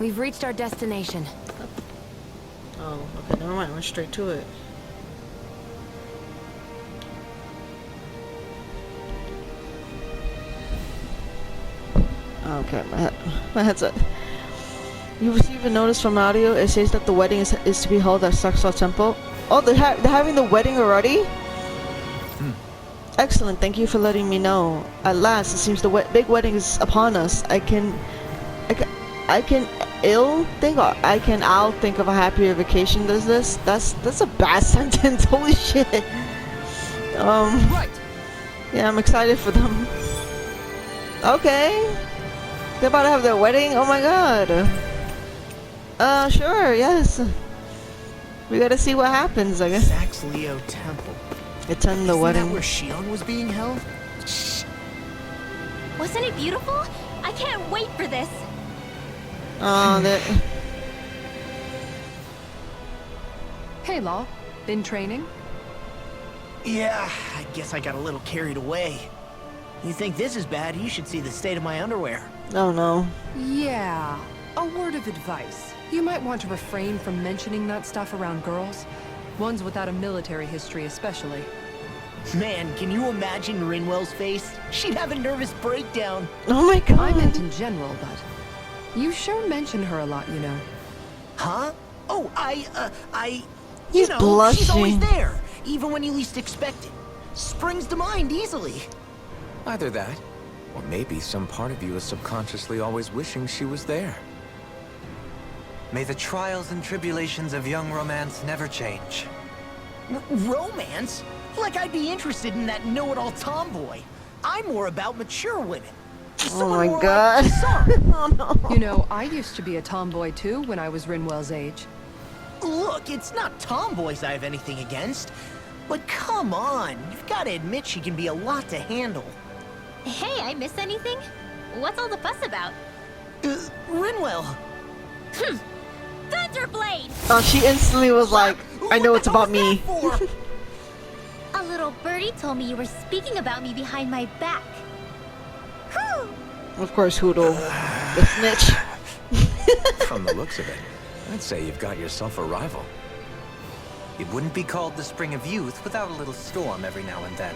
We've reached our destination. Oh, okay, never mind. We're straight to it. Okay, my headset. You receive a notice from audio. It says that the wedding is to be held at Saxo Temple. Oh, they're having the wedding already? Excellent. Thank you for letting me know. At last, it seems the big wedding is upon us. I can I'll think of a happier vacation than this. That's a bad sentence. Holy shit. Right. Yeah, I'm excited for them. Okay. They're about to have their wedding? Oh my god. Sure, yes. We gotta see what happens, I guess. Sax Leo Temple. Attend the Isn't wedding. that where Shion was being held? Shh. Wasn't it beautiful? I can't wait for this. That. Hey, Law. Been training? Yeah, I guess I got a little carried away. You think this is bad, you should see the state of my underwear. Oh no. Yeah. A word of advice. You might want to refrain from mentioning that stuff around girls. Ones without a military history especially. Man, can you imagine Rinwell's face? She'd have a nervous breakdown. Oh my god. I meant in general, but you sure mention her a lot, you know. Huh? Oh, He's you know, blushing. she's always there, even when you least expect it. Springs to mind easily. Either that, or maybe some part of you is subconsciously always wishing she was there. May the trials and tribulations of young romance never change. Romance? Like I'd be interested in that know-it-all tomboy. I'm more about mature women. Oh my god. Oh no. You know, I used to be a tomboy too when I was Rinwell's age. Look, it's not tomboys I have anything against. But come on, you've got to admit she can be a lot to handle. Hey, I miss anything? What's all the fuss about? Rinwell. Thunderblade! Oh, she instantly was like, I know it's about me. A little birdie told me you were speaking about me behind my back. Whew. Of course, Hoodle. The snitch. From the looks of it, I'd say you've got yourself a rival. It wouldn't be called the spring of youth without a little storm every now and then.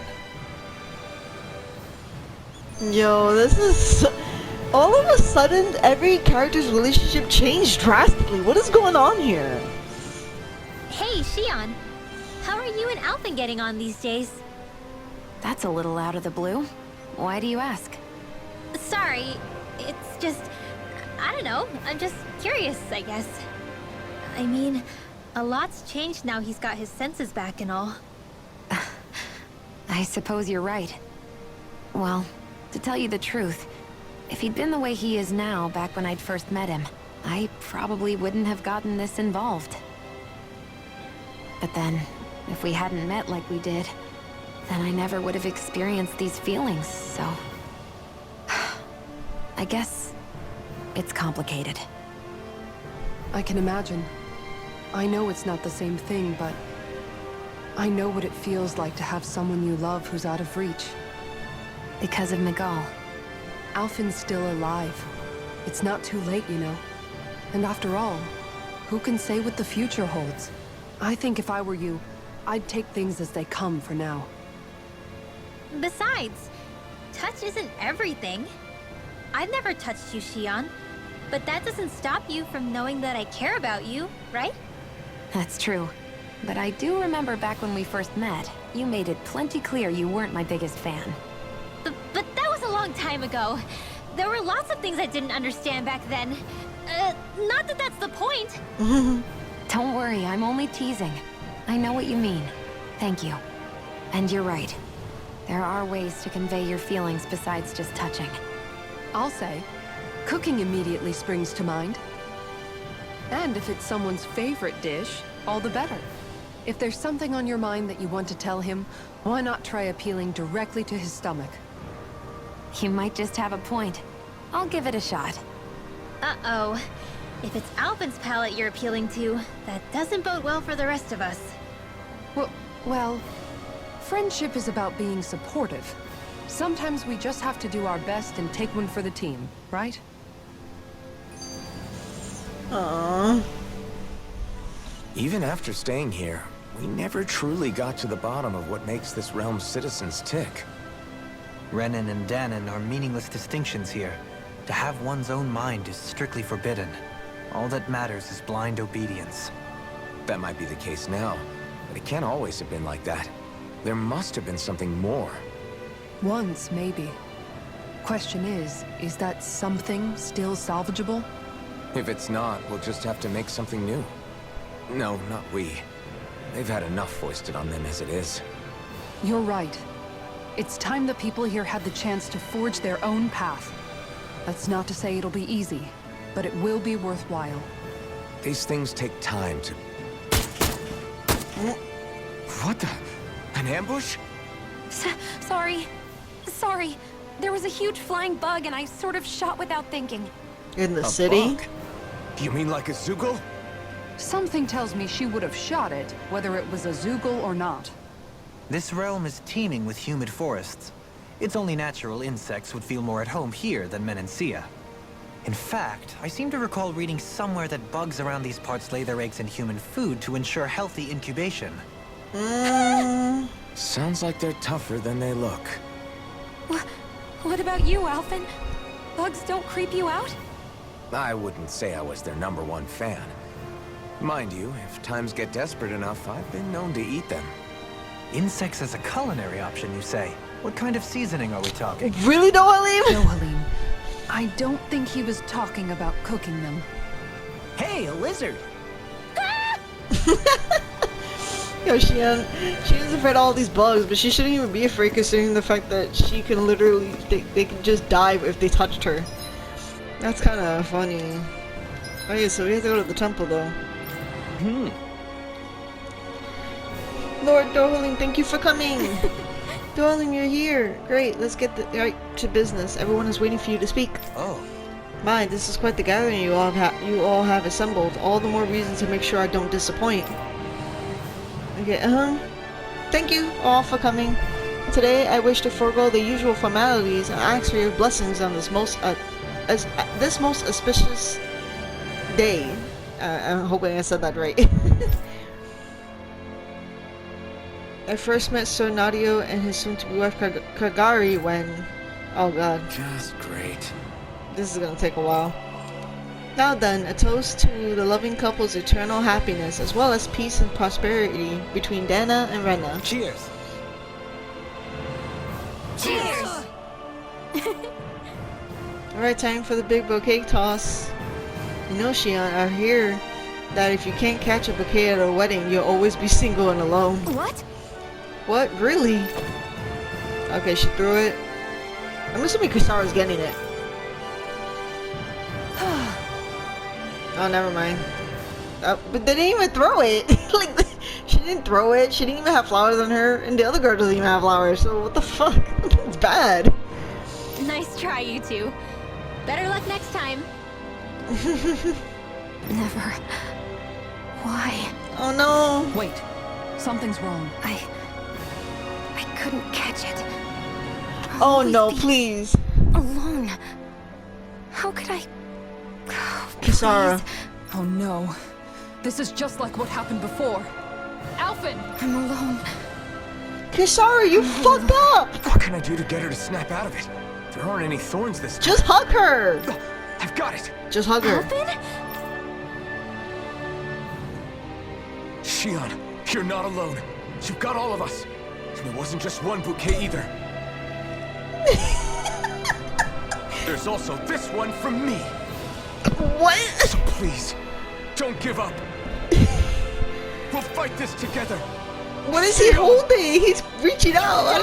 Yo, this is... All of a sudden, every character's relationship changed drastically. What is going on here? Hey, Shion. How are you and Alphen getting on these days? That's a little out of the blue. Why do you ask? Sorry, it's just... I don't know. I'm just curious, I guess. I mean, a lot's changed now he's got his senses back and all. I suppose you're right. Well, to tell you the truth, if he'd been the way he is now back when I'd first met him, I probably wouldn't have gotten this involved. But then, if we hadn't met like we did, then I never would have experienced these feelings, so... I guess it's complicated. I can imagine. I know it's not the same thing, but I know what it feels like to have someone you love who's out of reach. Because of Miguel. Alphen's still alive. It's not too late, you know. And after all, who can say what the future holds? I think if I were you, I'd take things as they come for now. Besides, touch isn't everything. I've never touched you, Shion. But that doesn't stop you from knowing that I care about you, right? That's true. But I do remember back when we first met, you made it plenty clear you weren't my biggest fan. But that was a long time ago. There were lots of things I didn't understand back then. Not that that's the point. Don't worry, I'm only teasing. I know what you mean. Thank you. And you're right. There are ways to convey your feelings besides just touching. I'll say, cooking immediately springs to mind. And if it's someone's favorite dish, all the better. If there's something on your mind that you want to tell him, why not try appealing directly to his stomach? You might just have a point. I'll give it a shot. Uh-oh. If it's Alphen's palate you're appealing to, that doesn't bode well for the rest of us. Well, friendship is about being supportive. Sometimes we just have to do our best and take one for the team, right? Aww. Even after staying here, we never truly got to the bottom of what makes this realm's citizens tick. Renan and Danon are meaningless distinctions here. To have one's own mind is strictly forbidden. All that matters is blind obedience. That might be the case now, but it can't always have been like that. There must have been something more. Once, maybe. Question is that something still salvageable? If it's not, we'll just have to make something new. No, not we. They've had enough foisted on them as it is. You're right. It's time the people here had the chance to forge their own path. That's not to say it'll be easy, but it will be worthwhile. These things take time to... What the... An ambush? Sorry. Sorry. There was a huge flying bug and I sort of shot without thinking. In the A city? bug? You mean like a Zoogle? Something tells me she would have shot it, whether it was a Zoogle or not. This realm is teeming with humid forests. It's only natural insects would feel more at home here than Menancia. In fact, I seem to recall reading somewhere that bugs around these parts lay their eggs in human food to ensure healthy incubation. Sounds like they're tougher than they look. What about you, Alphen? Bugs don't creep you out? I wouldn't say I was their #1 fan. Mind you, if times get desperate enough, I've been known to eat them. Insects as a culinary option, you say? What kind of seasoning are we talking? Really, Dohalim? No, Halim. I don't think he was talking about cooking them. Hey, a lizard! Yo, Shian's afraid of all these bugs, but she shouldn't even be afraid considering the fact that she can literally, they can just die if they touched her. That's kind of funny. Okay, so we have to go to the temple though. Lord Dohalim, thank you for coming! Dohalim, you're here! Great, let's get right to business. Everyone is waiting for you to speak. Oh, My, this is quite the gathering you all have assembled. All the more reason to make sure I don't disappoint. Okay, thank you all for coming. Today, I wish to forego the usual formalities and ask for your blessings on this most auspicious day. I'm hoping I said that right. I first met Sir Nadio and his soon-to-be wife Kagari when... Oh god. Just great. This is gonna take a while. Now then, a toast to the loving couple's eternal happiness, as well as peace and prosperity between Dana and Rena. Cheers! Cheers! Alright, time for the big bouquet toss. You know, Shion, I hear that if you can't catch a bouquet at a wedding, you'll always be single and alone. What? What? Really? Okay, she threw it. I'm assuming Kisara's getting it. Oh, never mind. But they didn't even throw it. Like, she didn't throw it. She didn't even have flowers on her, and the other girl doesn't even have flowers. So what the fuck? It's bad. Nice try, you two. Better luck next time. Never. Why? Oh no. Wait. Something's wrong. I couldn't catch it. Oh Always no, be please. Alone. How could I... Oh, Kisara. please. Oh no. This is just like what happened before. Alphen! I'm alone. Kisara, you fucked up. What can I do to get her to snap out of it? There aren't any thorns this time. Just hug her. I've got it! Just hug her. Alphen? Shion, you're not alone. You've got all of us. And it wasn't just one bouquet either. There's also this one from me. What? So please, don't give up. We'll fight this together. What is he holding? He's reaching out.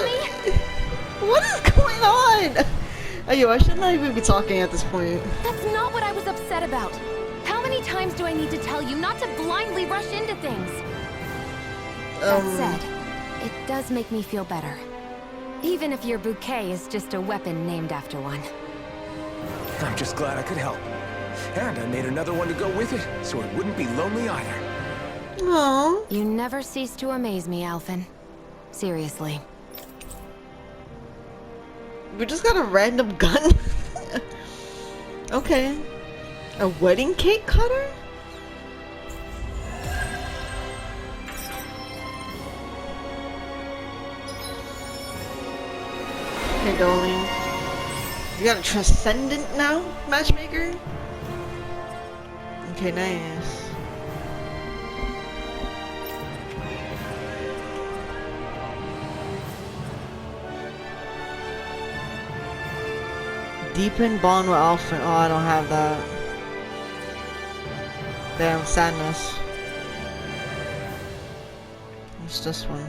What is going on? Ayo, I should not even be talking at this point. That's not what I was upset about. How many times do I need to tell you not to blindly rush into things? That said, it does make me feel better. Even if your bouquet is just a weapon named after one. I'm just glad I could help. And I made another one to go with it, so it wouldn't be lonely either. Aww. You never cease to amaze me, Alphen. Seriously. We just got a random gun. Okay. A wedding cake cutter? Okay, darling. You got a transcendent now, matchmaker? Okay, nice. Deepen bond with Alpha. Oh, I don't have that. Damn, sadness. What's this one?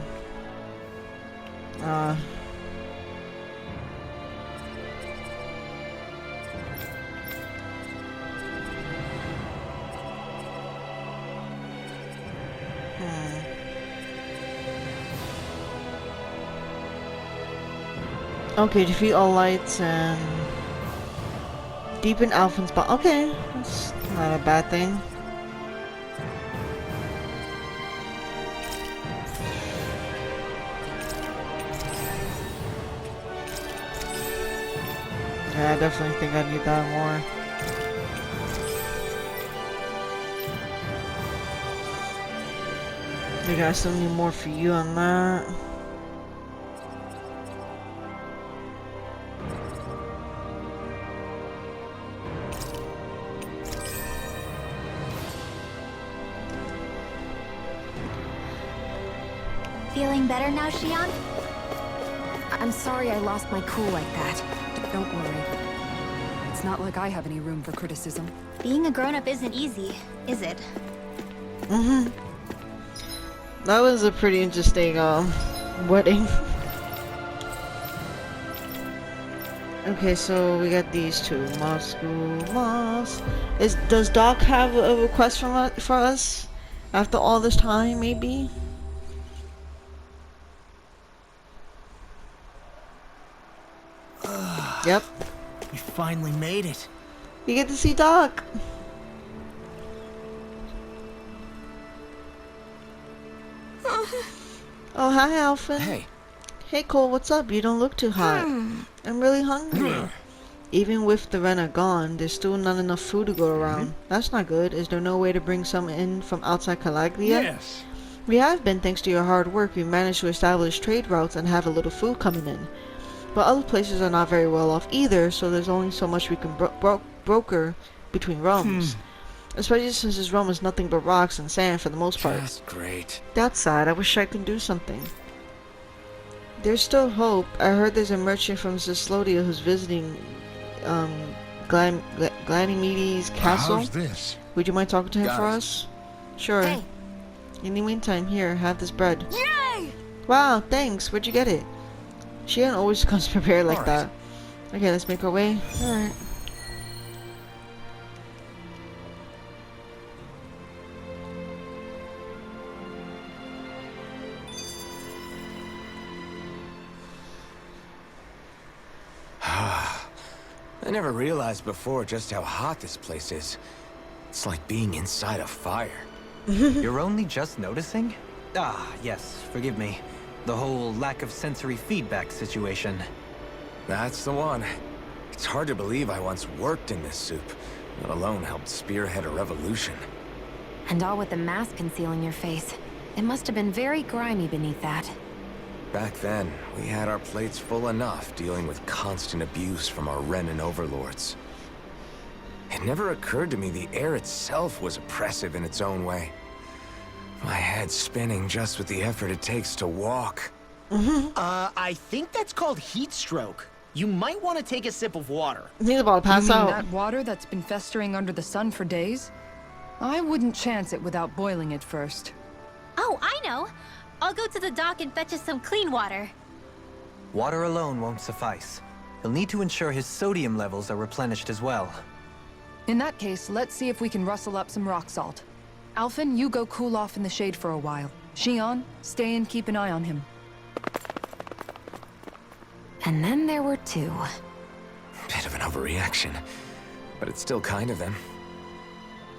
Okay, defeat all lights and deepen Alpha's bond. Okay, that's not a bad thing. Yeah, I definitely think I need that more. Maybe I still need more for you on that. Feeling better now, Xion? I'm sorry I lost my cool like that. Don't worry. It's not like I have any room for criticism. Being a grown-up isn't easy, is it? Mm-hmm. That was a pretty interesting wedding. Okay, so we got these two. Moss. Does Doc have a request for us after all this time? Maybe. Yep. We finally made it. You get to see Doc. Oh, hi, Alpha. Hey. Hey, Cole, what's up? You don't look too hot. I'm really hungry. Even with the Renner gone, there's still not enough food to go around. That's not good. Is there no way to bring some in from outside Calaglia? Yes. We have been, thanks to your hard work. We managed to establish trade routes and have a little food coming in. But other places are not very well off either, so there's only so much we can broker between realms. Especially since this realm is nothing but rocks and sand for the most part. Just great. That's sad. I wish I could do something. There's still hope. I heard there's a merchant from Zislodia who's visiting Ganymedes' castle. How's this? Would you mind talking to him Got for it. us? Sure. Hey. In the meantime, here, have this bread. Yay! Wow, thanks. Where'd you get it? She always comes prepared like Alright. that. Okay, let's make our way. Alright. I never realized before just how hot this place is. It's like being inside a fire. You're only just noticing? Ah, yes, forgive me. The whole lack of sensory feedback situation. That's the one. It's hard to believe I once worked in this soup, let alone helped spearhead a revolution. And all with the mask concealing your face. It must have been very grimy beneath that. Back then, we had our plates full enough dealing with constant abuse from our Renan overlords. It never occurred to me the air itself was oppressive in its own way. My head's spinning just with the effort it takes to walk. I think that's called heat stroke. You might want to take a sip of water. He's about to pass You mean out. that water that's been festering under the sun for days? I wouldn't chance it without boiling it first. Oh, I know. I'll go to the dock and fetch us some clean water. Water alone won't suffice. He'll need to ensure his sodium levels are replenished as well. In that case, let's see if we can rustle up some rock salt. Alphen, you go cool off in the shade for a while. Xion, stay and keep an eye on him. And then there were two. Bit of an overreaction, but it's still kind of them.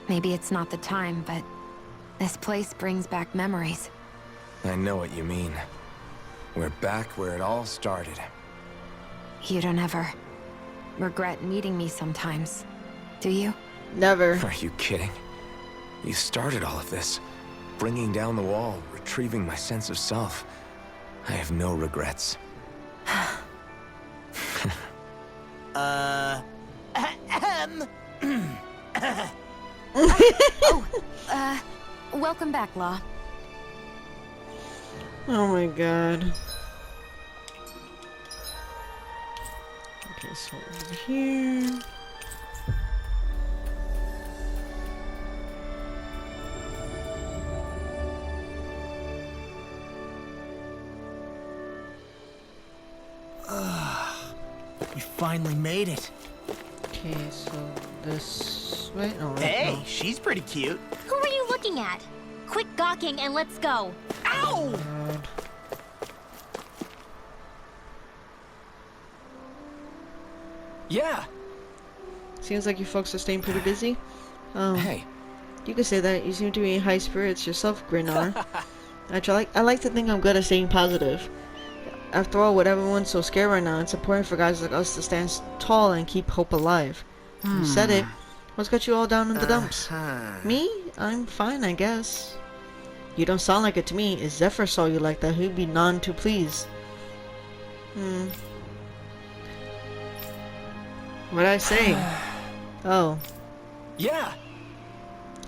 Maybe it's not the time, but this place brings back memories. I know what you mean. We're back where it all started. You don't ever regret meeting me sometimes, do you? Never. Are you kidding? You started all of this. Bringing down the wall, retrieving my sense of self. I have no regrets. Ahem. Welcome back, Law. Oh my god. Okay, so over here. We finally made it. Okay, so this way. Oh, right, Hey, no. she's pretty cute. Who are you looking at? Quit gawking and let's go. Ow! God. Yeah. Seems like you folks are staying pretty busy. Hey. You could say that. You seem to be in high spirits yourself, Grinar. I like to think I'm good at staying positive. After all, with everyone so scared right now, it's important for guys like us to stand tall and keep hope alive. You said it. What's got you all down in the dumps? Me? I'm fine, I guess. You don't sound like it to me. If Zephyr saw you like that, he'd be none too pleased. What'd I say? Oh. Yeah.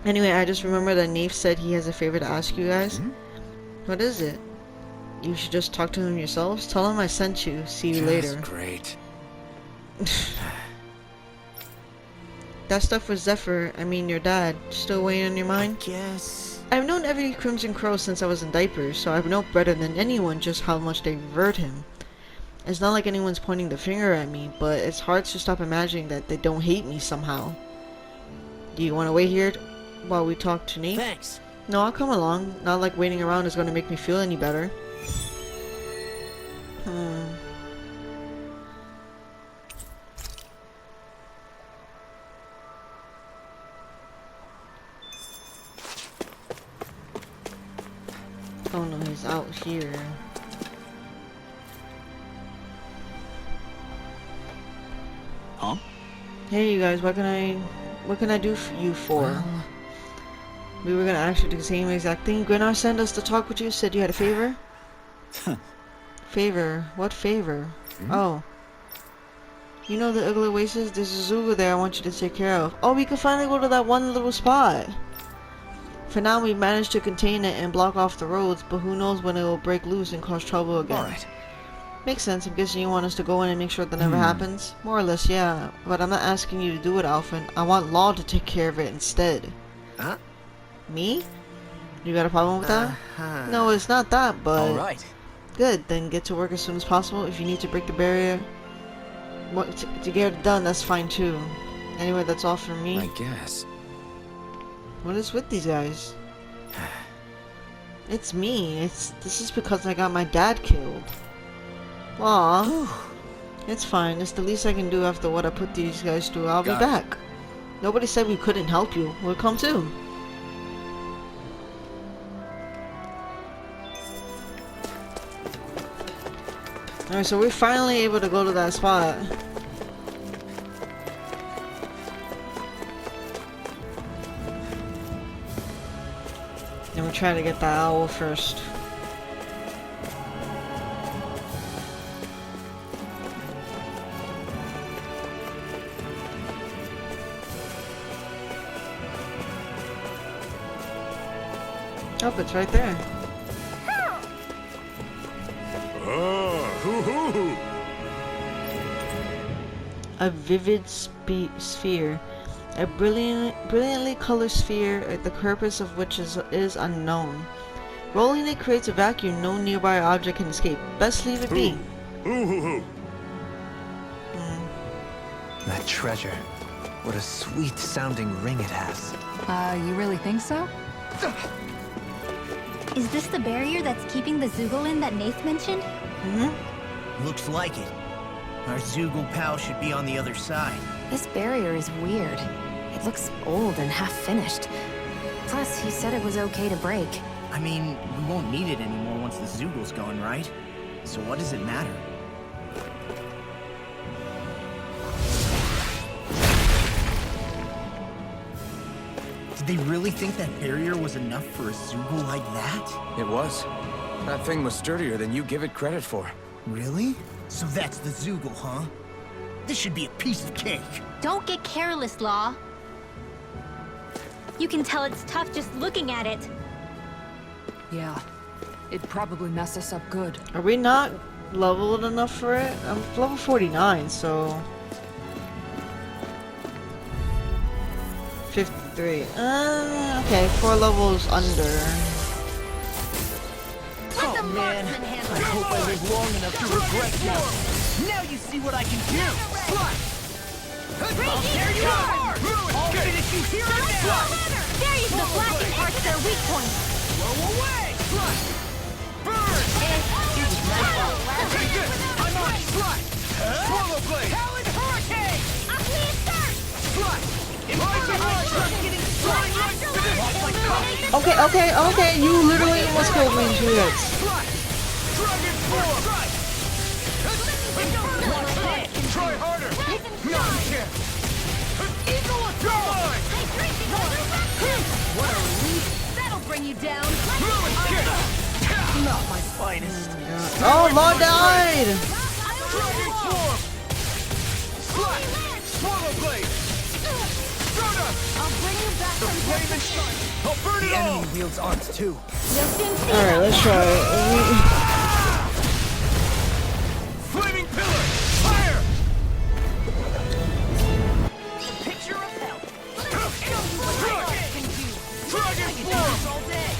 Anyway, I just remember that Nave said he has a favor to ask you guys. What is it? You should just talk to him yourselves. Tell him I sent you. See you later. Great. That stuff with Zephyr, I mean your dad, still weighing on your mind? Guess. I've known every Crimson Crow since I was in diapers, so I know better than anyone just how much they revert him. It's not like anyone's pointing the finger at me, but it's hard to stop imagining that they don't hate me somehow. Do you want to wait here while we talk to Nate? Thanks. No, I'll come along. Not like waiting around is going to make me feel any better. Oh no, he's out here. Huh? Hey you guys, what can I do for you for? We were gonna ask you the same exact thing. Grinar sent us to talk with you, said you had a favor? Favor? What favor? Oh. You know the Ugly Oasis? There's a zoo there I want you to take care of. Oh, we can finally go to that one little spot! For now, we've managed to contain it and block off the roads, but who knows when it will break loose and cause trouble again. Alright. Makes sense. I'm guessing you want us to go in and make sure that never happens? More or less, yeah. But I'm not asking you to do it, Alphen. I want Law to take care of it instead. Huh? Me? You got a problem with that? No, it's not that, but... Alright. Good, then get to work as soon as possible. If you need to break the barrier to get it done, that's fine too. Anyway, that's all from me. I guess. What is with these guys? It's me. This is because I got my dad killed. Aw. It's fine. It's the least I can do after what I put these guys through. I'll be back. Nobody said we couldn't help you. We'll come too. Alright, so we're finally able to go to that spot. And we'll try to get that owl first. Oh, it's right there. A vivid sphere. A brilliantly colored sphere, the purpose of which is unknown. Rolling it creates a vacuum no nearby object can escape. Best leave it be. That treasure. What a sweet sounding ring it has. You really think so? Is this the barrier that's keeping the Zugolin that Nath mentioned? Looks like it. Our Zugol pal should be on the other side. This barrier is weird. It looks old and half-finished. Plus, he said it was okay to break. I mean, we won't need it anymore once the Zugol's gone, right? So what does it matter? Did they really think that barrier was enough for a Zugol like that? It was. That thing was sturdier than you give it credit for. Really? So that's the Zugol, huh? This should be a piece of cake. Don't get careless, Law. You can tell it's tough just looking at it. Yeah, it'd probably mess us up good. Are we not leveled enough for it? I'm level 49, so 53. Okay, 4 levels under. Oh man, I hope I live long enough to regret this. Now you see what I can do. I'll tear you apart. I'll finish you here and now. There you go. The flashing parts their weak point. Blow away. Burn. Okay, good. I'm on. Slide. Swallow blade. Talon hurricane. I'll please start. Slide. Rising light. Start getting flying lights to this. Okay, you literally almost killed me in 2 hits. Slide. Dragon form. Try harder. No, you can't. Eagle attack. What a relief. That'll bring you down. Fluid kick. Not my finest. Oh, Law died! Dragon form. Slide. Swallow blade. Soda. I'll bring you back The from flame and shine. I'll burn it all. The enemy wields arms too. Alright, let's try it. Flaming pillar. Fire. Picture of hell. Dragon form. all day.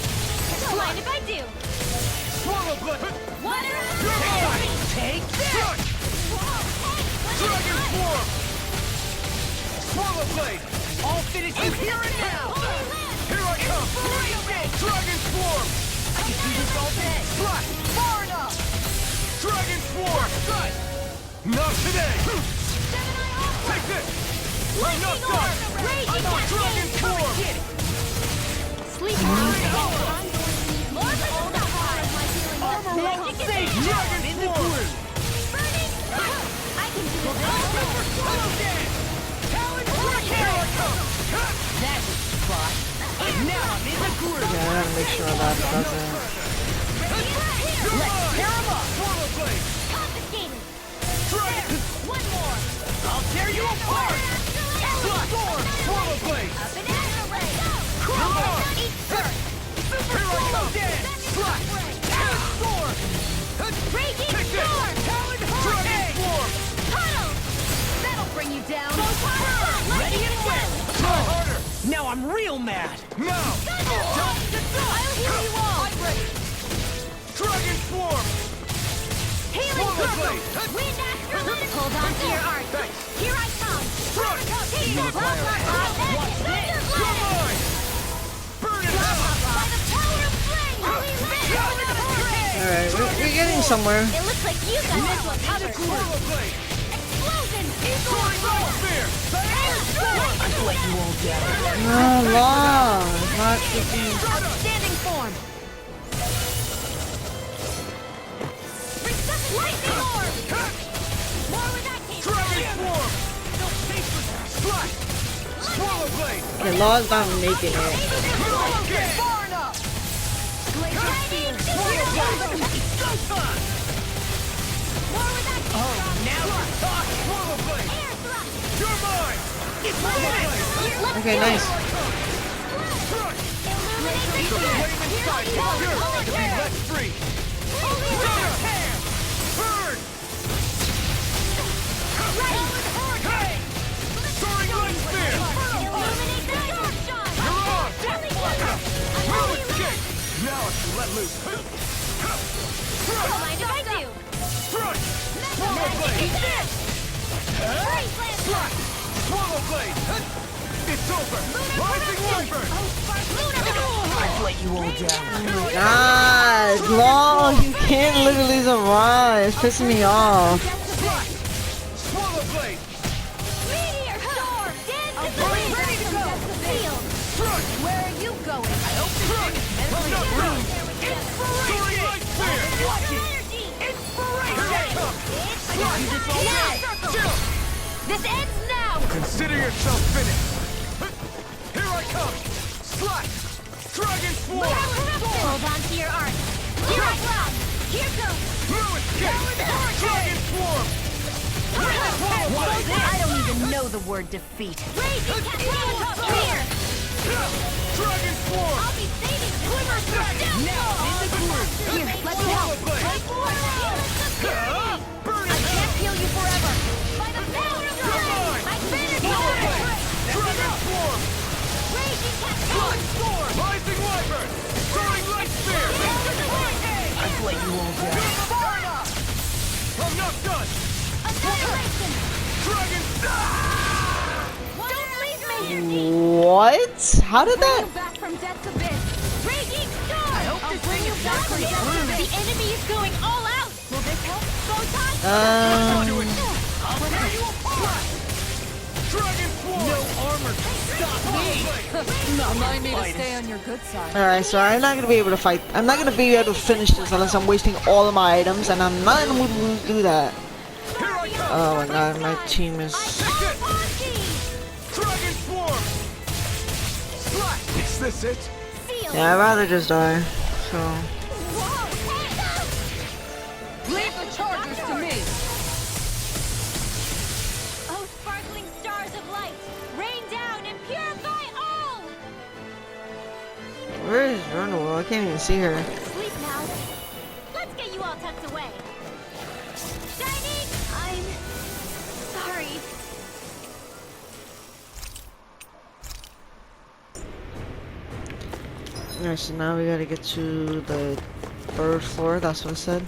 Don't mind if I do. Swallow blade. Water. Take this. Dragon form. Swallow blade. I'll finish you here and now. Here I come. Dragon form. I can do this all day. Slide. Far enough. Dragon form. Not today. Take this. Not done. I'm on dragon form. Sleeping on the More than Armor wall safe. Dragon form. burning. I can do this all day. Swallow dance. Talon hurricane. That was the spot. And now I'm in the groove. Yeah, I gotta make sure that doesn't. Let's tear him up. Swallow blade. Confiscated. Dragon. One more. I'll tear you apart. Storm. Swallow blade. Up and out of the way. Come on. Eat first. Here I come. Slide. Talon storm. Raging Take this. storm. Talon hurricane. Form. Tunnel. That'll bring you down. Ready and wet. Try harder. Now I'm real mad. Now. I'll heal you all. Dragon form. Healing Swallow circle. blade. Wind after wind. Hold on to your art. Thanks. Here I come. Front. Take that. Watch this. You're mine. Burn it out. By the power of flame. Talon hurricane. Alright, we're getting somewhere. It looks like you got this one covered. Swallow blade. Explosion. Soaring ball spear. I let you all down. No, Law. Not freaking. Outstanding form. Lightning orb. More where that came Dragon form. No faceless. Slide. Swallow blade. Okay, Law's not making it. Okay. Far enough. Swallow blade. It's go time. More where that came Oh, now we're talking. Swallow blade. Air thrust. You're mine. It's mine. Okay, nice. Illuminate the Flame inside. Pure. To be let free. Soda. Burn. Hurricane. Soaring light spear. Illuminate the dark shot. You're on. Fluid Holy kick. Now I can let loose. Don't mind if I do. Front. Swallow blade. Free slam. Slide. Swallow blade. It's over. Rising Wyvern. I've let you all down. God, Law, you can't literally survive. It's pissing me off. Slide. Swallow blade. Meteor storm. Dance in the wind. ready to go. Field. Front. Where are you going? I hope Front. Enough room. Soaring light spear. Watch energy. Here I come. Yes. Chill. This ends now. Consider yourself finished. Here I come. Slide. Dragon form. Hold on to your art. Here I come. Here goes. Fluid kick. Dragon form. I don't even know the word defeat. Raging Cascade here! Dragon Swarm! I'll be saving Quiver still! Now, in the groove. Here, let me help. I can't heal you forever. By the power of the ring! I finished it! Dragon Swarm! Raging Cascade! Black Storm! Rising Wyvern! Soaring Light Spear! I feel like you won't get it. I'm not done! Annihilation! Dragon Don't leave me! What? How did that? Back from death's abyss! Raging Storm! I'll bring you back from death's abyss! The enemy is going all out! Will this help? Photon! Dragon Swarm! No armor can stop me! Remind me to stay on your good side. Alright, so I'm not gonna be able to fight. I'm not gonna be able to finish this unless I'm wasting all of my items, and I'm not in the mood to do that. Here I come! Oh my god, my team is. Dragon Swarm! Slash! Is this it? Yeah, I'd rather just die. So. Leave the chargers to me. Oh, sparkling stars of light! Rain down and purify all! Where is Rundle? I can't even see her. Sleep now. Let's get you all tucked away. Shining! I'm sorry. Alright, so now we gotta get to the 3rd floor, that's what I said.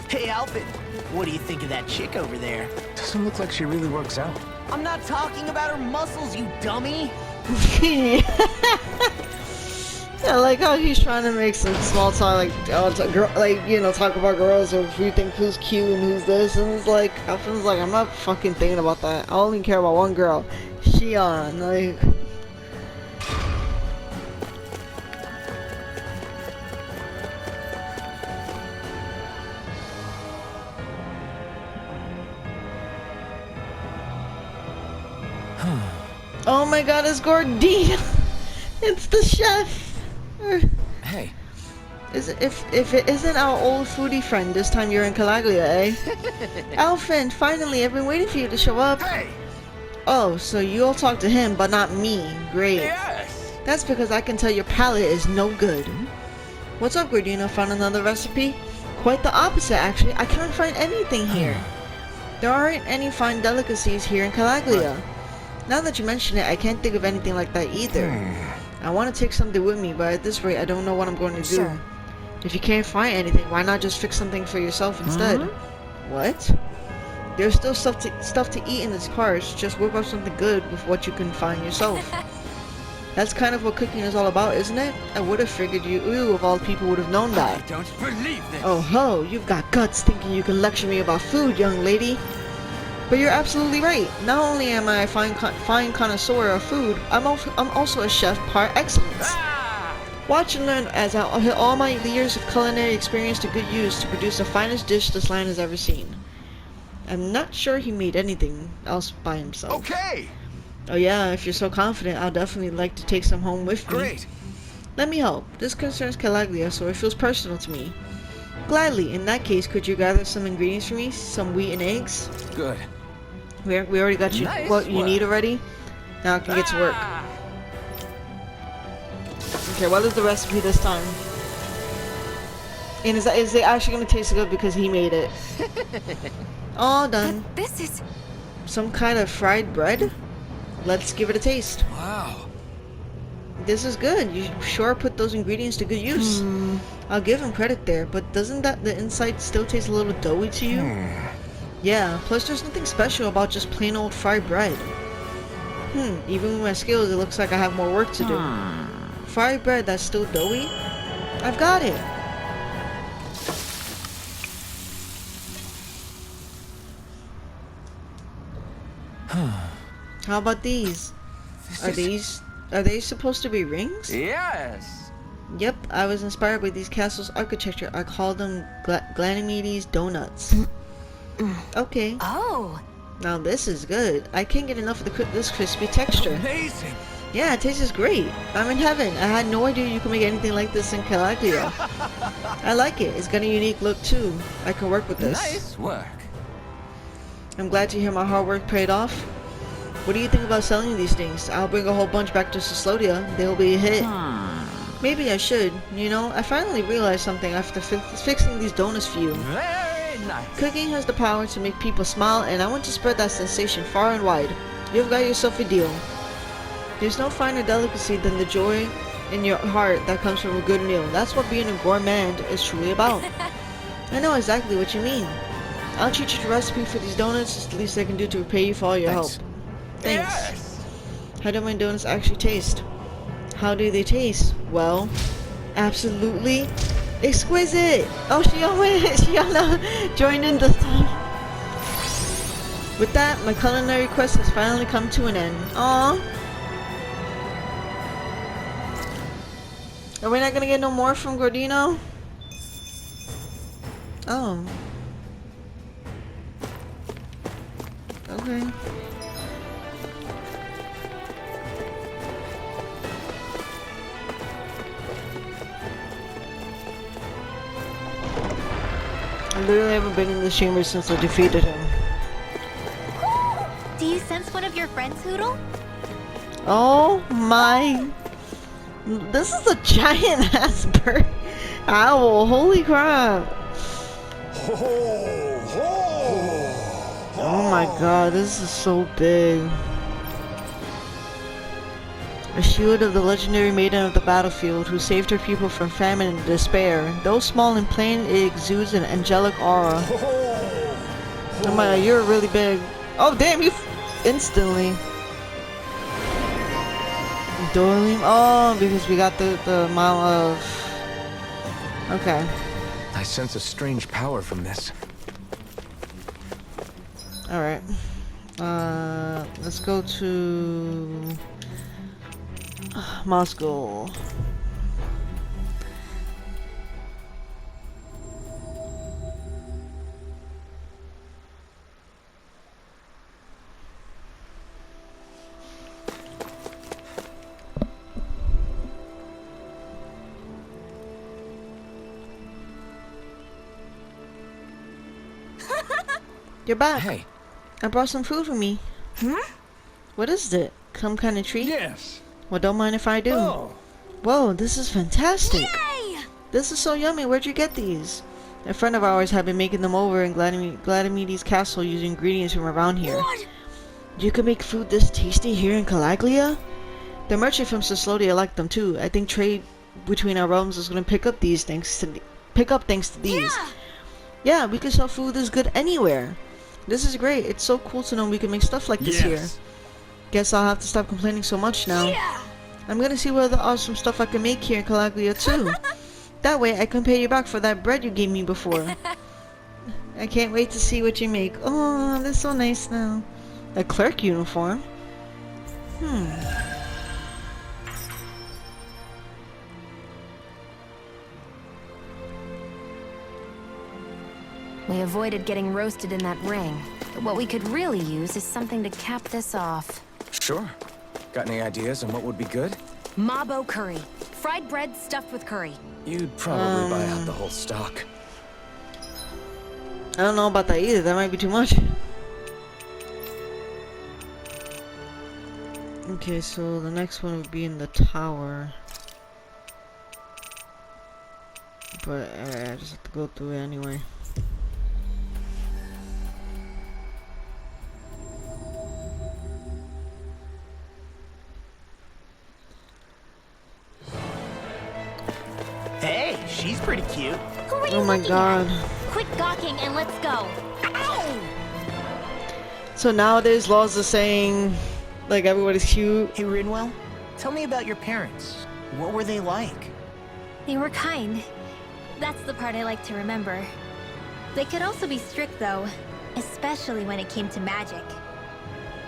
Hey, Alvin, what do you think of that chick over there? Doesn't look like she really works out. I'm not talking about her muscles, you dummy! I like how he's trying to make some small talk, like, you know, talk about girls or who think who's cute and who's this, and it's like, Alpha's like, I'm not fucking thinking about that. I only care about one girl, Shion, like. Oh my god, it's Gordina! It's the chef! Hey. If it isn't our old foodie friend, this time you're in Calaglia, eh? Alphen, finally, I've been waiting for you to show up. Hey! Oh, so you all talk to him, but not me. Great. Yes! That's because I can tell your palate is no good. What's up, Gordina? Found another recipe? Quite the opposite, actually. I can't find anything here. There aren't any fine delicacies here in Calaglia. Now that you mention it, I can't think of anything like that either. I want to take something with me, but at this rate, I don't know what I'm going to do. Sure. If you can't find anything, why not just fix something for yourself instead? What? There's still stuff to eat in this parts. Just whip up something good with what you can find yourself. That's kind of what cooking is all about, isn't it? I would have figured you of all people would have known that. I don't believe this! Oh ho, you've got guts thinking you can lecture me about food, young lady. But you're absolutely right. Not only am I a fine connoisseur of food, I'm also a chef par excellence. Watch and learn as I put all my years of culinary experience to good use to produce the finest dish this land has ever seen. I'm not sure he made anything else by himself. Okay! Oh yeah, if you're so confident, I'll definitely like to take some home with me. Great! Let me help. This concerns Calaglia, so it feels personal to me. Gladly. In that case, could you gather some ingredients for me? Some wheat and eggs? Good. We already got you Nice what you work. need already. Now I can get to work. Okay, what is the recipe this time? And is it actually gonna taste good because he made it? All done. This is... Some kind of fried bread? Let's give it a taste. Wow. This is good. You sure put those ingredients to good use. I'll give him credit there, but doesn't the inside still taste a little doughy to you? Yeah, plus there's nothing special about just plain old fried bread. Even with my skills, it looks like I have more work to do. Fried bread that's still doughy? I've got it! How about these? Are they supposed to be rings? Yes! Yep, I was inspired by these castles' architecture. I call them Ganymedes donuts. Okay. Oh! Now this is good. I can't get enough of this crispy texture. Amazing! Yeah, it tastes great. I'm in heaven. I had no idea you could make anything like this in Calaglia. I like it. It's got a unique look too. I can work with this. Nice work. I'm glad to hear my hard work paid off. What do you think about selling these things? I'll bring a whole bunch back to Sislodia. They'll be a hit. Maybe I should. You know, I finally realized something after fixing these donuts for you. Very nice. Cooking has the power to make people smile, and I want to spread that sensation far and wide. You've got yourself a deal. There's no finer delicacy than the joy in your heart that comes from a good meal. That's what being a gourmand is truly about. I know exactly what you mean. I'll teach you the recipe for these donuts. It's the least I can do to repay you for all your help. Thanks. Yes. How do my donuts actually taste? How do they taste? Well, absolutely exquisite. Oh, she joined in this time. With that, my culinary quest has finally come to an end. Aww. Are we not gonna get no more from Gordino? Oh. Okay. I literally haven't been in this chamber since I defeated him. Do you sense one of your friends, Hoodle? Oh my. This is a giant ass bird. Owl, holy crap. Oh my god, this is so big. A shield of the legendary maiden of the battlefield who saved her people from famine and despair. Though small and plain, it exudes an angelic aura. Oh my god, you're really big. Oh damn, you instantly. Doiling? Oh, because we got the amount of... Okay. I sense a strange power from this. Alright. Let's go to... Moscow. You're back. Hey. I brought some food for me. What is it? Some kind of treat? Yes. Well, don't mind if I do. Oh. Whoa, this is fantastic. Yay! This is so yummy. Where'd you get these? A friend of ours had been making them over in Gladimedes Castle using ingredients from around here. What? You can make food this tasty here in Calaglia? The merchant from Sislodia liked them too. I think trade between our realms is going to pick up thanks to these. Yeah, we can sell food this good anywhere. This is great. It's so cool to know we can make stuff like this here. Guess I'll have to stop complaining so much now. Yeah. I'm gonna see what other awesome stuff I can make here in Calaglia too. That way I can pay you back for that bread you gave me before. I can't wait to see what you make. Oh, that's so nice now. A clerk uniform? We avoided getting roasted in that ring, but what we could really use is something to cap this off. Sure. Got any ideas on what would be good? Mabo curry. Fried bread stuffed with curry. You'd probably buy out the whole stock. I don't know about that either. That might be too much. Okay, so the next one would be in the tower. But I just have to go through it anyway. Hey, she's pretty cute. Who are you Oh my looking god. at? Quit gawking and let's go. So nowadays laws are saying like everybody's cute. Hey, Rinwell, tell me about your parents. What were they like? They were kind. That's the part I like to remember. They could also be strict though, especially when it came to magic.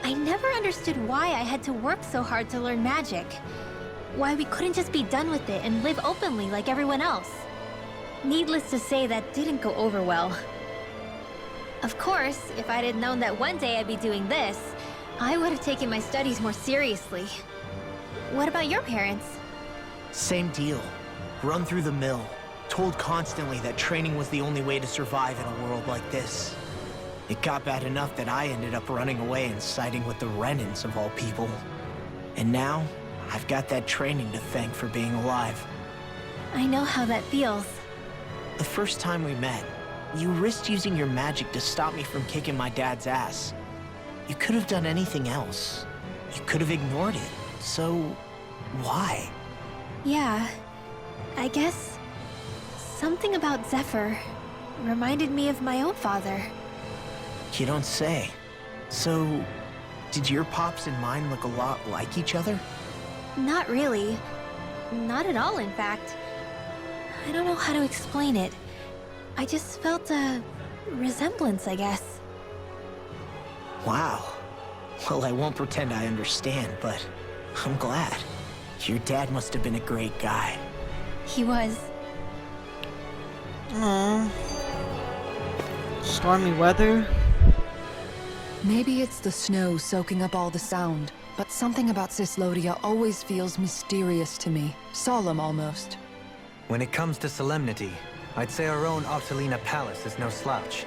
I never understood why I had to work so hard to learn magic. Why we couldn't just be done with it and live openly like everyone else. Needless to say, that didn't go over well. Of course, if I'd had known that one day I'd be doing this, I would have taken my studies more seriously. What about your parents? Same deal. Run through the mill. Told constantly that training was the only way to survive in a world like this. It got bad enough that I ended up running away and siding with the Renans of all people. And now, I've got that training to thank for being alive. I know how that feels. The first time we met, you risked using your magic to stop me from kicking my dad's ass. You could have done anything else. You could have ignored it. So, why? Yeah, I guess something about Zephyr reminded me of my own father. You don't say. So, did your pops and mine look a lot like each other? Not really. Not at all, in fact. I don't know how to explain it. I just felt a resemblance, I guess. Wow. Well, I won't pretend I understand, but I'm glad. Your dad must have been a great guy. He was. Aww. Stormy weather. Maybe it's the snow soaking up all the sound, but something about Cislodia always feels mysterious to me. Solemn, almost. When it comes to solemnity, I'd say our own Octalina Palace is no slouch.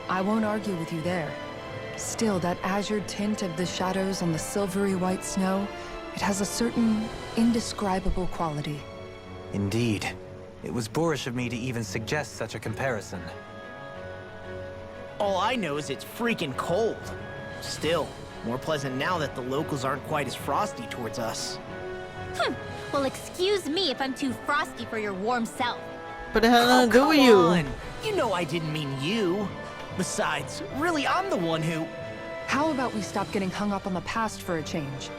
I won't argue with you there. Still, that azure tint of the shadows on the silvery white snow, it has a certain indescribable quality. Indeed. It was boorish of me to even suggest such a comparison. All I know is it's freaking cold. Still, more pleasant now that the locals aren't quite as frosty towards us. Well, excuse me if I'm too frosty for your warm self. But it had nothing to do with you. On. You know I didn't mean you. Besides, really, I'm the one who... How about we stop getting hung up on the past for a change?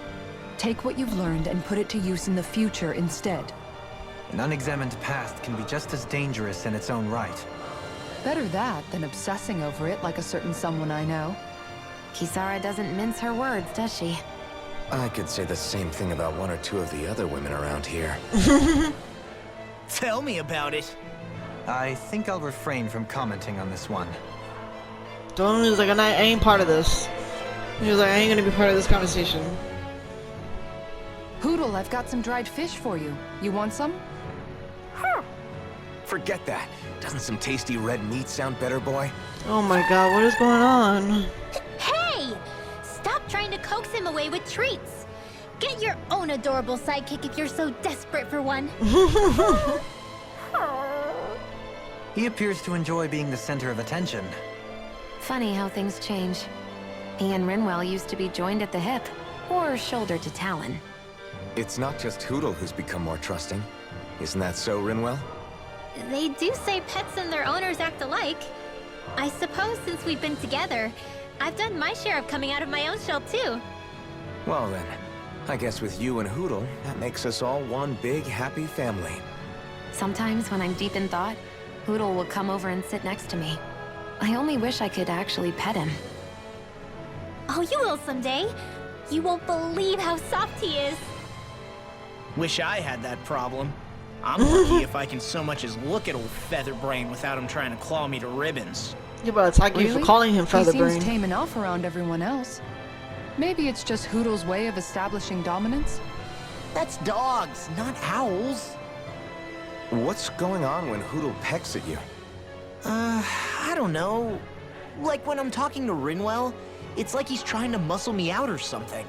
Take what you've learned and put it to use in the future instead. An unexamined past can be just as dangerous in its own right. Better that than obsessing over it like a certain someone I know. Kisara doesn't mince her words, does she? I could say the same thing about one or two of the other women around here. Tell me about it. I think I'll refrain from commenting on this one. Don was like, I ain't part of this. He was like, I ain't gonna be part of this conversation. Hoodle, I've got some dried fish for you. You want some? Forget that. Doesn't some tasty red meat sound better, boy? Oh my god, what is going on? Hey! Stop trying to coax him away with treats. Get your own adorable sidekick if you're so desperate for one. He appears to enjoy being the center of attention. Funny how things change. He and Rinwell used to be joined at the hip, or shoulder to talon. It's not just Hoodle who's become more trusting. Isn't that so, Rinwell? They do say pets and their owners act alike. I suppose since we've been together, I've done my share of coming out of my own shell too. Well then, I guess with you and Hoodle, that makes us all one big happy family. Sometimes when I'm deep in thought, Hoodle will come over and sit next to me. I only wish I could actually pet him. Oh, you will someday. You won't believe how soft he is. Wish I had that problem. I'm lucky if I can so much as look at old Featherbrain without him trying to claw me to ribbons. Yeah, but attack you for calling him He seems Featherbrain. tame enough around everyone else. Maybe it's just Hoodle's way of establishing dominance? That's dogs, not owls. What's going on when Hoodle pecks at you? I don't know. Like when I'm talking to Rinwell, it's like he's trying to muscle me out or something.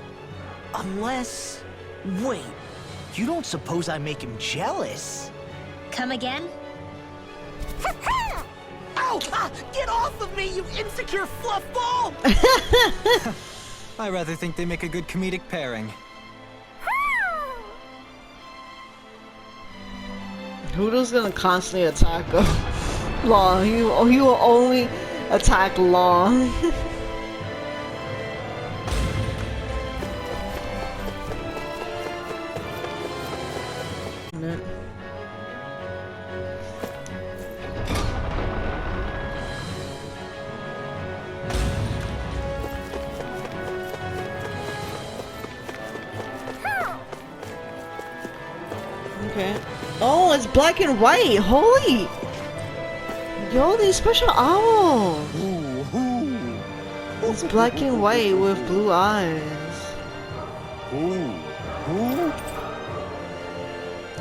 Unless... Wait, you don't suppose I make him jealous? Come again? Ow! Ah, get off of me, you insecure fluff ball! I rather think they make a good comedic pairing. Hoodle's gonna constantly attack Law. He will only attack Law. Okay. Oh, it's black and white. Holy. Yo, these special owls. It's black and white with blue eyes. Ooh.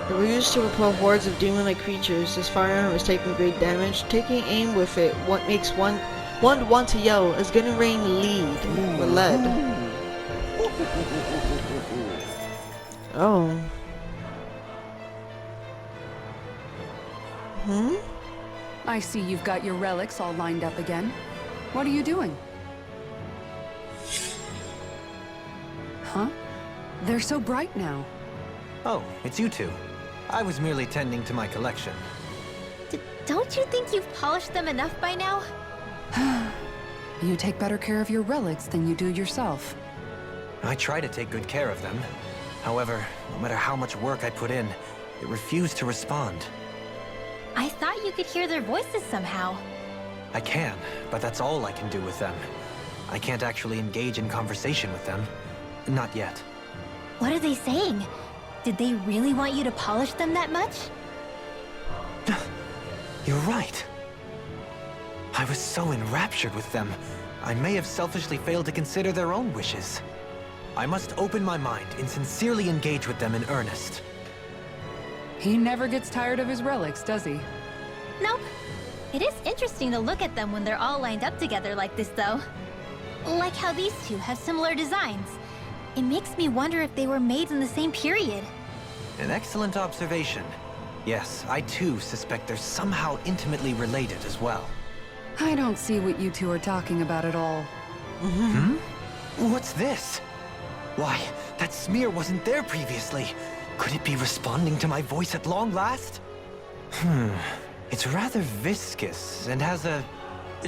They were used to repel hordes of demon-like creatures. This firearm is taking great damage. Taking aim with it, what makes one want to yell, is gonna rain lead. Oh. I see you've got your relics all lined up again. What are you doing? Huh? They're so bright now. Oh, it's you two. I was merely tending to my collection. Don't you think you've polished them enough by now? You take better care of your relics than you do yourself. I try to take good care of them. However, no matter how much work I put in, it refused to respond. I thought you could hear their voices somehow. I can, but that's all I can do with them. I can't actually engage in conversation with them. Not yet. What are they saying? Did they really want you to polish them that much? You're right. I was so enraptured with them, I may have selfishly failed to consider their own wishes. I must open my mind and sincerely engage with them in earnest. He never gets tired of his relics, does he? Nope. It is interesting to look at them when they're all lined up together like this, though. Like how these two have similar designs. It makes me wonder if they were made in the same period. An excellent observation. Yes, I too suspect they're somehow intimately related as well. I don't see what you two are talking about at all. What's this? Why, that smear wasn't there previously. Could it be responding to my voice at long last? It's rather viscous and has a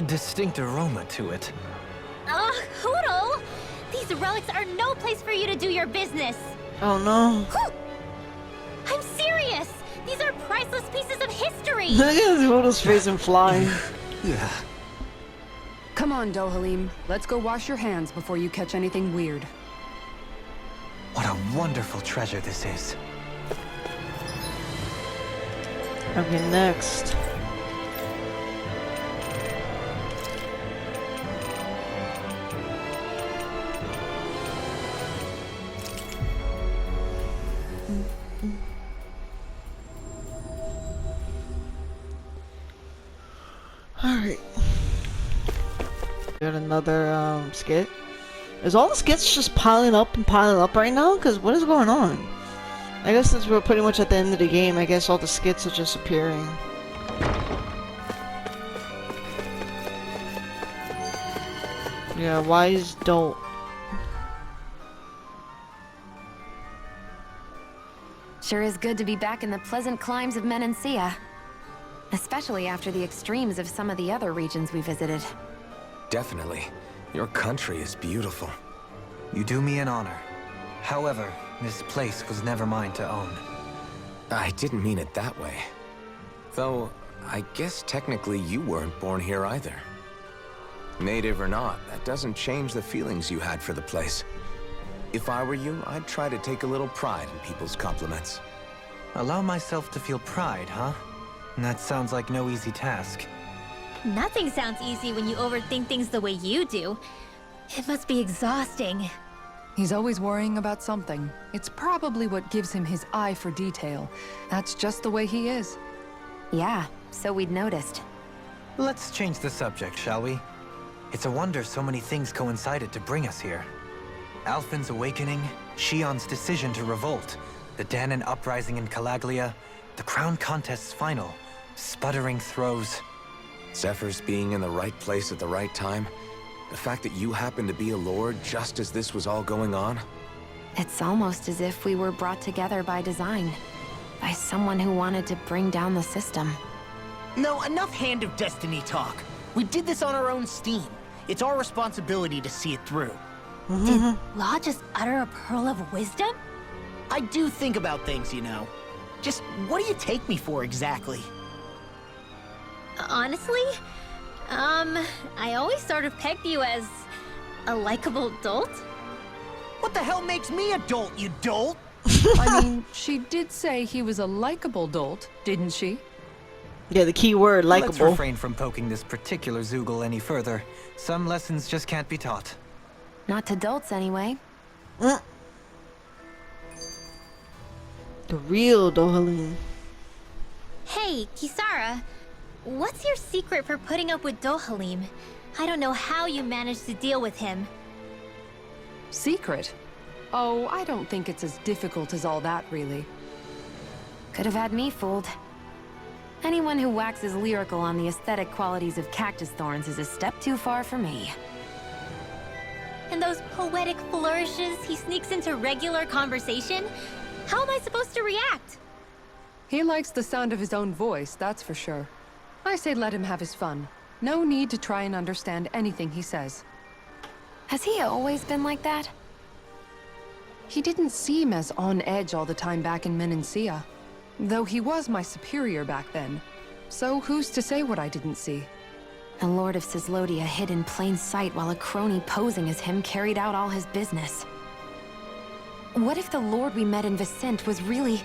distinct aroma to it. Ugh, Hoodle! These relics are no place for you to do your business! Oh no. I'm serious! These are priceless pieces of history! Look at Hoodle's face and fly. Come on, Dohalim. Let's go wash your hands before you catch anything weird. What a wonderful treasure this is. Okay, next. Alright. Got another skit. Is all the skits just piling up right now? Because what is going on? I guess since we're pretty much at the end of the game, I guess all the skits are just appearing. Yeah, wise dolt. Sure is good to be back in the pleasant climes of Menancia. Especially after the extremes of some of the other regions we visited. Definitely. Your country is beautiful. You do me an honor. However, this place was never mine to own. I didn't mean it that way. Though, I guess technically you weren't born here either. Native or not, that doesn't change the feelings you had for the place. If I were you, I'd try to take a little pride in people's compliments. Allow myself to feel pride, huh? That sounds like no easy task. Nothing sounds easy when you overthink things the way you do. It must be exhausting. He's always worrying about something. It's probably what gives him his eye for detail. That's just the way he is. Yeah, so we'd noticed. Let's change the subject, shall we? It's a wonder so many things coincided to bring us here. Alphen's awakening, Shion's decision to revolt, the Danon uprising in Calaglia, the Crown Contest's final, sputtering throws. Zephyr's being in the right place at the right time, the fact that you happened to be a lord just as this was all going on. It's almost as if we were brought together by design. By someone who wanted to bring down the system. No, enough Hand of Destiny talk. We did this on our own steam. It's our responsibility to see it through. Did Law just utter a pearl of wisdom? I do think about things, you know. Just what do you take me for exactly? Honestly, I always sort of pegged you as a likable dolt. What the hell makes me a dolt, you dolt? I mean, she did say he was a likable dolt, didn't she? Yeah, the key word, Let's likable. refrain from poking this particular Zoogle any further. Some lessons just can't be taught. Not to dolts, anyway. The real Dohalim. Hey, Kisara. What's your secret for putting up with Dohalim? I don't know how you managed to deal with him. Secret? Oh, I don't think it's as difficult as all that, really. Could have had me fooled. Anyone who waxes lyrical on the aesthetic qualities of cactus thorns is a step too far for me. And those poetic flourishes he sneaks into regular conversation? How am I supposed to react? He likes the sound of his own voice, that's for sure. I say let him have his fun. No need to try and understand anything he says. Has he always been like that? He didn't seem as on edge all the time back in Menancia. Though he was my superior back then. So who's to say what I didn't see? A lord of Cislodia hid in plain sight while a crony posing as him carried out all his business. What if the lord we met in Vicente was really...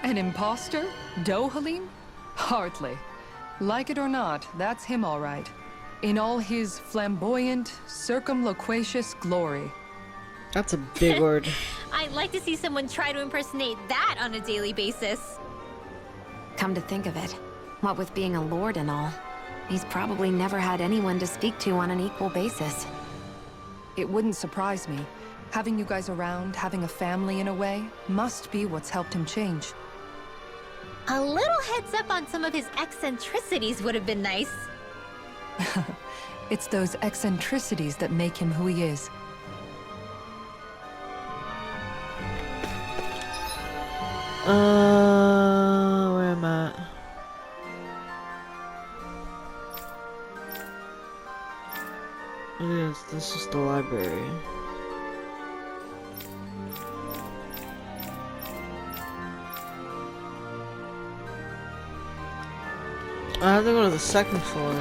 An imposter? Dohalim? Hardly. Like it or not, that's him all right. In all his flamboyant, circumloquacious glory. That's a big word. I'd like to see someone try to impersonate that on a daily basis. Come to think of it, what with being a lord and all, he's probably never had anyone to speak to on an equal basis. It wouldn't surprise me. Having you guys around, having a family in a way, must be what's helped him change. A little heads up on some of his eccentricities would have been nice. It's those eccentricities that make him who he is. Where am I? Yes, this is the library. I have to go to the second floor.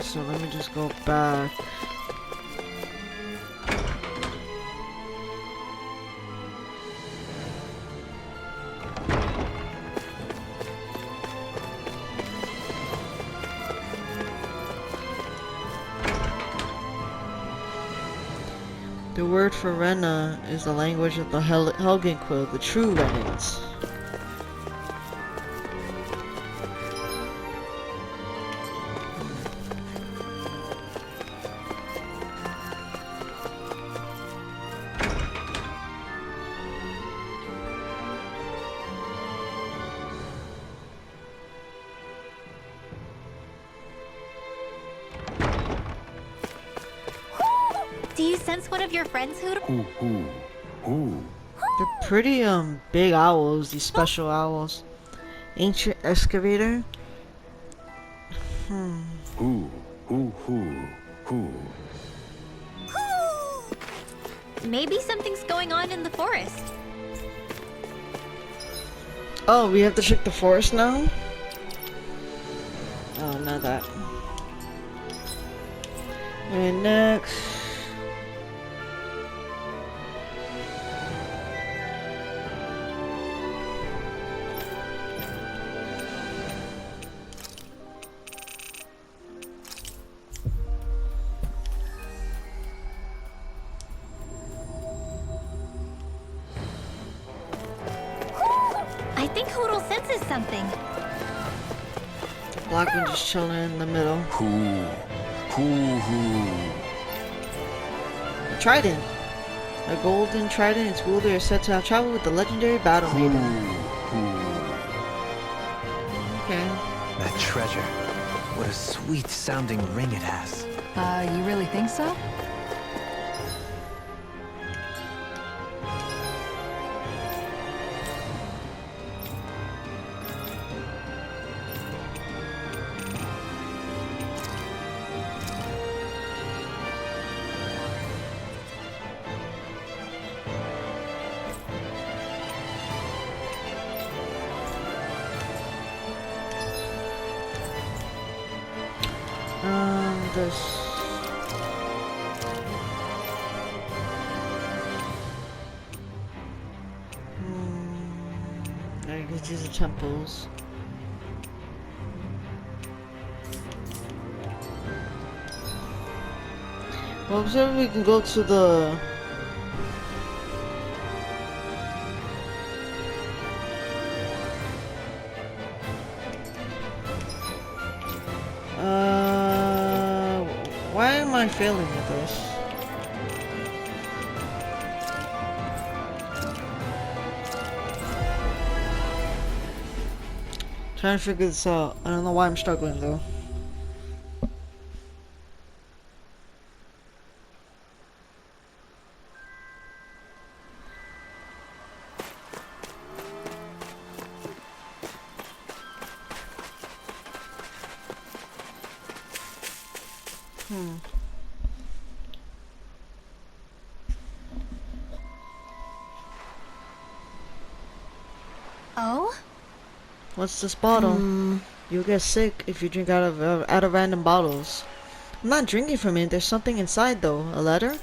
So let me just go back. The word for Rena is the language of the Helgen Quill, the true Renans. Do you sense one of your friends, Hoodle? They're pretty big owls, these special owls. Ancient excavator. Maybe something's going on in the forest. Oh, we have to check the forest now? Oh, not that. And next. I think Hoodle senses something. Black one just chilling in the middle. A trident. A golden trident. Its wielder is said to have traveled with the legendary battle maiden. Okay. That treasure. What a sweet sounding ring it has. You really think so? This. I guess these are temples. Well, so we can go to the... Why am I failing at this? Trying to figure this out. I don't know why I'm struggling though. Oh? What's this bottle? You'll get sick if you drink out of random bottles. I'm not drinking from it. There's something inside though. A letter?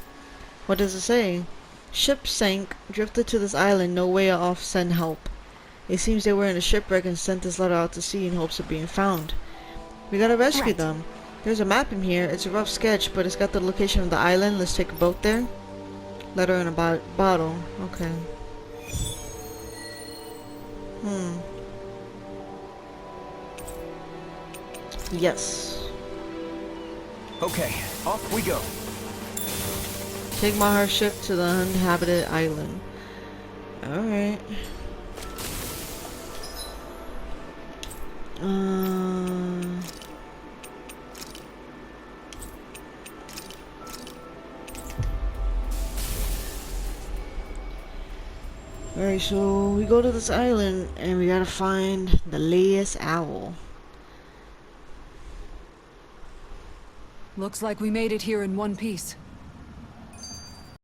What does it say? Ship sank, drifted to this island, no way off, send help. It seems they were in a shipwreck and sent this letter out to sea in hopes of being found. We gotta rescue them. There's a map in here. It's a rough sketch, but it's got the location of the island. Let's take a boat there. Letter in a bottle. Okay. Yes. Okay, off we go. Take my ship to the uninhabited island. Alright. Alright, so we go to this island and we gotta find the latest owl. Looks like we made it here in one piece.